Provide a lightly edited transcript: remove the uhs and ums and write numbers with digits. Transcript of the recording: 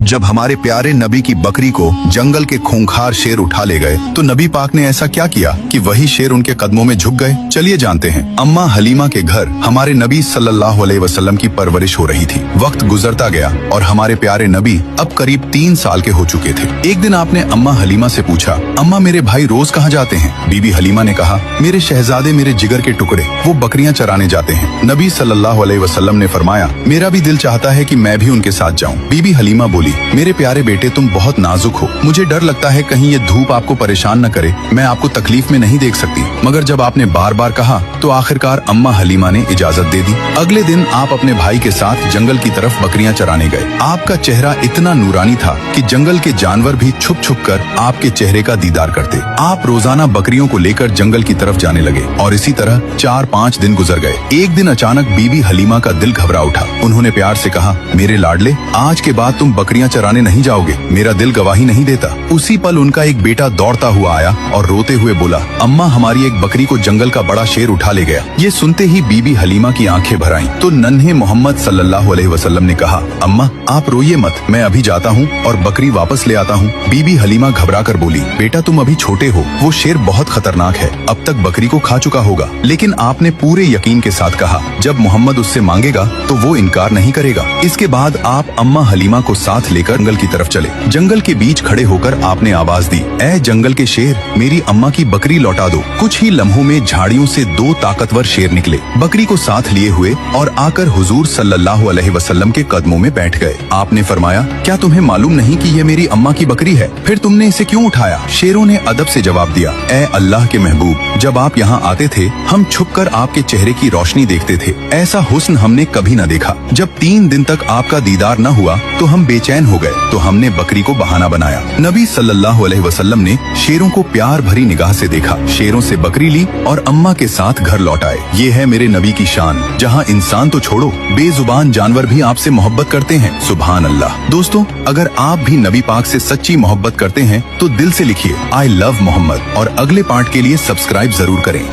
जब हमारे प्यारे नबी की बकरी को जंगल के खूंखार शेर उठा ले गए तो नबी पाक ने ऐसा क्या किया कि वही शेर उनके कदमों में झुक गए। चलिए जानते हैं। अम्मा हलीमा के घर हमारे नबी सल्लल्लाहु अलैहि वसल्लम की परवरिश हो रही थी। वक्त गुजरता गया और हमारे प्यारे नबी अब करीब 3 साल के हो चुके थे। एक दिन आपने अम्मा हलीमा से पूछा, अम्मा मेरे भाई रोज कहाँ जाते हैं? बीबी हलीमा ने कहा, मेरे शहजादे मेरे जिगर के टुकड़े, वो बकरियां चराने जाते हैं। नबी सल्लल्लाहु अलैहि वसल्लम ने फरमाया, मेरा भी दिल चाहता है कि मैं भी उनके साथ जाऊं। बीबी हलीमा बोली, मेरे प्यारे बेटे तुम बहुत नाजुक हो, मुझे डर लगता है कहीं ये धूप आपको परेशान न करे, मैं आपको तकलीफ में नहीं देख सकती। मगर जब आपने बार बार कहा तो आखिरकार अम्मा हलीमा ने इजाजत दे दी। अगले दिन आप अपने भाई के साथ जंगल की तरफ बकरियां चराने गए। आपका चेहरा इतना नूरानी था कि जंगल के जानवर भी छुप छुप कर आपके चेहरे का दीदार करते। आप रोजाना बकरियों को लेकर जंगल की तरफ जाने लगे और इसी तरह 4-5 दिन गुजर गए। एक दिन अचानक बीबी हलीमा का दिल घबरा उठा। उन्होंने प्यार से कहा, मेरे लाडले, आज के बाद तुम बकरियां चराने नहीं जाओगे, मेरा दिल गवाही नहीं देता। उसी पल उनका एक बेटा दौड़ता हुआ आया और रोते हुए बोला, अम्मा हमारी एक बकरी को जंगल का बड़ा शेर उठा ले गया। ये सुनते ही बीबी हलीमा की आंखें भर आईं। तो नन्हे मोहम्मद सल्लल्लाहु अलैहि वसल्लम ने कहा, अम्मा आप रोइए मत, मैं अभी जाता हूँ और बकरी वापस ले आता हूँ। बीबी हलीमा घबरा कर बोली, बेटा तुम अभी छोटे हो, वो शेर बहुत खतरनाक है, अब तक बकरी को खा चुका होगा। लेकिन आपने पूरे यकीन के साथ कहा, जब मोहम्मद उससे मांगेगा तो वो इनकार नहीं करेगा। इसके बाद आप अम्मा हलीमा को साथ लेकर जंगल की तरफ चले। जंगल के बीच खड़े होकर आपने आवाज दी, ऐ जंगल के शेर, मेरी अम्मा की बकरी लौटा दो। कुछ ही लम्हों में झाड़ियों से 2 ताकतवर शेर निकले, बकरी को साथ लिए हुए और आकर हुजूर सल्लल्लाहु अलैहि वसल्लम के कदमों में बैठ गए। आपने फरमाया, क्या तुम्हें मालूम नहीं कि ये मेरी अम्मा की बकरी है? फिर तुमने इसे क्यों उठाया? शेरों ने अदब से जवाब दिया, ऐ अल्लाह के महबूब, जब आप यहाँ आते थे हम छुपकर आपके चेहरे की रोशनी देखते थे, ऐसा हुस्न हमने कभी न देखा। जब 3 दिन तक आपका दीदार न हुआ तो हम बेचैन हो गए, तो हमने बकरी को बहाना बनाया। नबी सल्लल्लाहु अलैहि वसल्लम ने शेरों को प्यार भरी निगाह से देखा, शेरों से बकरी ली और अम्मा के साथ घर लौट आए। ये है मेरे नबी की शान, जहाँ इंसान तो छोड़ो, बेजुबान जानवर भी आपसे मोहब्बत करते हैं। सुभान अल्लाह। दोस्तों, अगर आप भी नबी पाक से सच्ची मोहब्बत करते हैं तो दिल से लिखिए, आई लव मोहम्मद, और अगले पार्ट के लिए सब्सक्राइब जरूर करें।